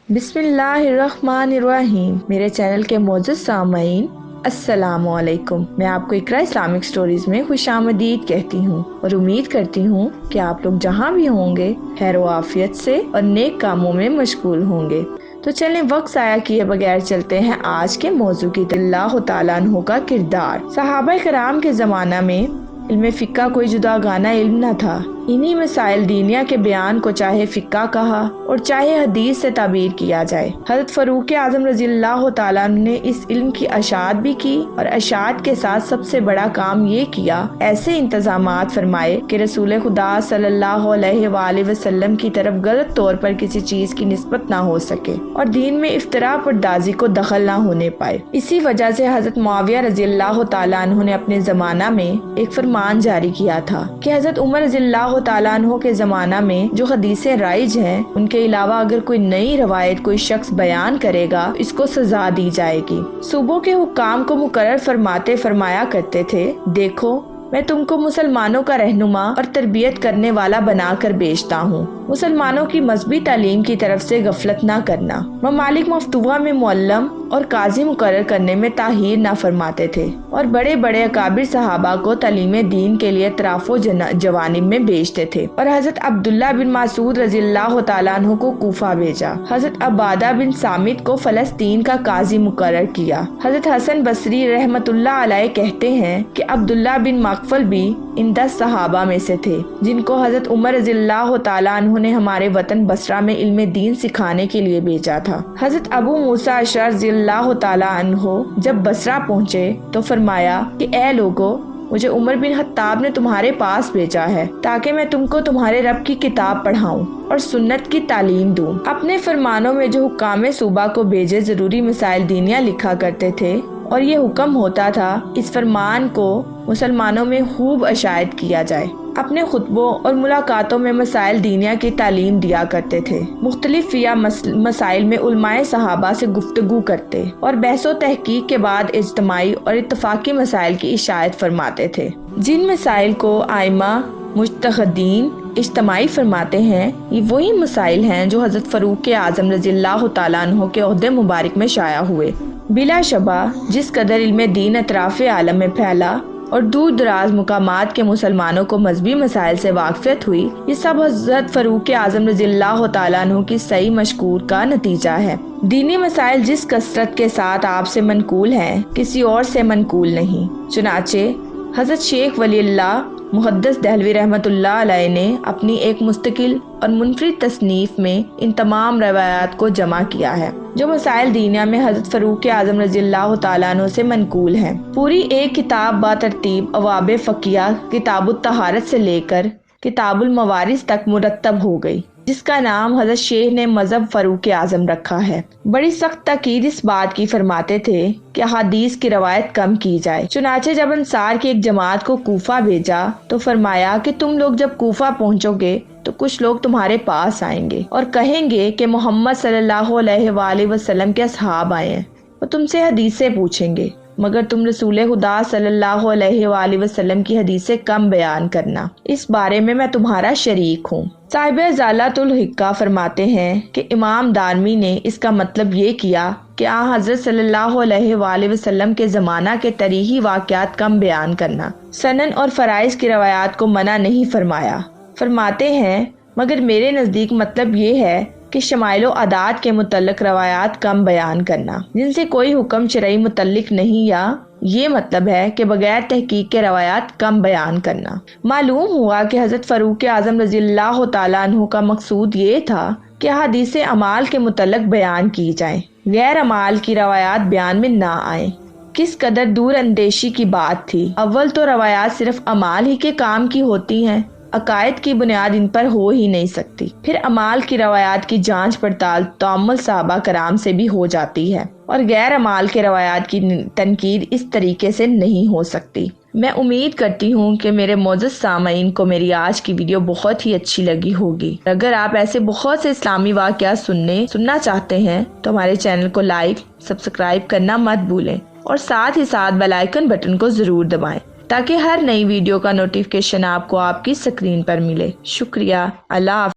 बिस्मिल्लाहिर्रहमानिर्रहीम। मेरे चैनल के मौजूद सामईन अस्सलाम वालेकुम। मैं आपको इकरा इस्लामिक स्टोरीज में खुशामदीद कहती हूँ और उम्मीद करती हूँ कि आप लोग जहाँ भी होंगे खैर व आफियत से और नेक कामों में मशगूल होंगे। तो चलें वक्त ज़ाया किए बगैर चलते हैं आज के मौजू की। अल्लाह तआला अन्हु का किरदार। सहाबा कराम के ज़माना में इल्म फ़िक़्ह कोई जुदागाना इल्म न था। इन्हीं मसाइल दीनिया के बयान को चाहे फ़िक़्ह कहा और चाहे हदीस से ताबीर किया जाए। हज़रत फ़ारूक आज़म रज़ियल्लाहु तआला अन्हु ने इस इल्म की अशात भी की और अशात के साथ सबसे बड़ा काम ये किया, ऐसे इंतजामात फरमाए कि रसूल खुदा सल्लल्लाहु अलैहि वसल्लम की तरफ गलत तौर पर किसी चीज की निस्बत ना हो सके और दीन में इफ्तरा पर्दाजी को दखल ना होने पाए। इसी वजह से हज़रत मुआविया रज़ियल्लाहु तआला अन्हु ने अपने जमाना में एक फरमान जारी किया था कि हज़रत उमर रज़ियल्लाहु तआला अन्हु के जमाना में जो हदीसें राइज हैं उनके अलावा अगर कोई नई रवायत कोई शख्स बयान करेगा इसको सजा दी जाएगी। सूबों के हुक्काम को मुकर्रर फरमाते फरमाया करते थे, देखो मैं तुमको मुसलमानों का रहनुमा और तरबियत करने वाला बनाकर भेजता हूँ। मुसलमानों की मजहबी तालीम की तरफ से गफलत ना करना। ममालिक मफ्तूहा में मुअल्लम और काजी मुकर्रर करने में ताहीर ना फरमाते थे और बड़े बड़े अकाबिर सहाबा को तालीम दीन के लिए तराफो जवानिब में भेजते थे। और हज़रत अब्दुल्ला बिन मासूद रज़ियल्लाहु तआला अन्हु को कूफा भेजा। हज़रत अबादा बिन सामित को फलस्तीन का काजी मुकर्रर किया। हज़रत हसन बसरी रहमतुल्लाह अलैह कहते हैं कि अब्दुल्ला बिन मगफल भी इन 10 सहाबा में से थे जिनको हज़रत उमर रज़ियल्लाहु तआला अन्हु ने हमारे वतन बसरा में इल्म दीन सिखाने के लिए भेजा था। हज़रत अबू मूसा अशअरी रज़ियल्लाहु तआला अन्हु जब बसरा पहुँचे तो फरमाया कि ए लोगो, मुझे उमर बिन खत्ताब ने तुम्हारे पास भेजा है ताकि मैं तुमको तुम्हारे रब की किताब पढ़ाऊं और सुन्नत की तालीम दूं। अपने फरमानों में जो हुक्काम सूबा को भेजे जरूरी मसाइल दीनिया लिखा करते थे और ये हुक्म होता था इस फरमान को मुसलमानों में खूब अशायत किया जाए। अपने खुतबों और मुलाकातों में मसाइल दीनिया की तालीम दिया करते थे। मुख्तलिफ फिया मसाइल में उलमाए सहाबा से गुफ्तगू करते और बहसो तहकीक के बाद इज्तमाई और इत्तफाकी मसाइल की इशायत फरमाते थे। जिन मसाइल को आइमा मुज्तहिदीन इज्तमाई फरमाते हैं ये वही मसाइल हैं जो हज़रत फ़ारूक आज़म रज़ियल्लाहु तआला अन्हु के ओहदे मुबारक में शाया हुए। बिला शबा जिस कदर इल्म दीन अतराफ़े आलम में फैला और दूर दराज मुकामात के मुसलमानों को मजहबी मसाइल से वाक़फ़ियत हुई, ये सब हज़रत फ़ारूक आज़म रज़ियल्लाहु तआला अन्हु की सही मशकूर का नतीजा है। दीनी मसाइल जिस कसरत के साथ आपसे मनकूल हैं किसी और से मनकूल नहीं। चुनाचे हज़रत शेख वलीउल्लाह मुहद्दिस दहलवी रहमतुल्लाह अलैह ने अपनी एक मुस्तकिल और मुनफरिद तसनीफ में इन तमाम रवायात को जमा किया है जो मसाइल दीनिया में हज़रत फ़ारूक आज़म रज़ियल्लाहु तआला अन्हु से मनकूल हैं। पूरी एक किताब बातरतीब अवाब फ़क़िया किताबुत तहारत से लेकर किताबुल मवारिस तक मुरत्तब हो गई जिसका नाम हज़रत शेख ने मज़हब फ़ारूक आज़म रखा है। बड़ी सख्त ताकीद इस बात की फरमाते थे कि हदीस की रवायत कम की जाए। चुनाचे जब अंसार की एक जमात को कूफा भेजा तो फरमाया कि तुम लोग जब कूफा पहुँचोगे तो कुछ लोग तुम्हारे पास आएंगे और कहेंगे कि मोहम्मद सल्लल्लाहु अलैहि वसल्लम के असहाब आए हैं और तुमसे हदीसें पूछेंगे, मगर तुम रसूल खुदा सल्लल्लाहु अलैहि वसल्लम की हदीसें कम बयान करना। इस बारे में मैं तुम्हारा शरीक हूँ। साहिब ज़ालातुल हिक्का फरमाते हैं कि इमाम दारमी ने इसका मतलब ये किया कि हज़रत सल्लल्लाहु अलैहि वसल्लम के ज़माना के तरीही वाक़यात कम बयान करना। सनन और फ़राइज़ की रवायात को मना नहीं फरमाया। फरमाते हैं मगर मेरे नज़दीक मतलब ये है कि शमाइलो आदात के मुतल्लिक रवायात कम बयान करना जिनसे कोई हुक्म शरई मुतल्लिक नहीं, या ये मतलब है कि बगैर तहकीक के रवायात कम बयान करना। मालूम हुआ कि हज़रत फ़ारूक आज़म रज़ियल्लाहु तआला अन्हु का मकसूद ये था कि हदीसें अमाल के मुतल्लिक बयान की जाएं, गैर अमाल की रवायात बयान में ना आए। किस कदर दूर अंदेशी की बात थी। अव्वल तो रवायात सिर्फ अमाल ही के काम की होती हैं, अकायद की बुनियाद इन पर हो ही नहीं सकती। फिर अमाल की रवायात की जांच पड़ताल तअम्मुल सहाबा कराम से भी हो जाती है और गैर अमाल के रवायात की तनकीद इस तरीके से नहीं हो सकती। मैं उम्मीद करती हूँ कि मेरे मौजूद सामईन को मेरी आज की वीडियो बहुत ही अच्छी लगी होगी। अगर आप ऐसे बहुत से इस्लामी वाक़यात सुनना चाहते हैं तो हमारे चैनल को लाइक सब्सक्राइब करना मत भूलें और साथ ही साथ बेल आइकन बटन को ज़रूर दबाएं ताकि हर नई वीडियो का नोटिफिकेशन आपको आपकी स्क्रीन पर मिले। शुक्रिया। अल्लाह।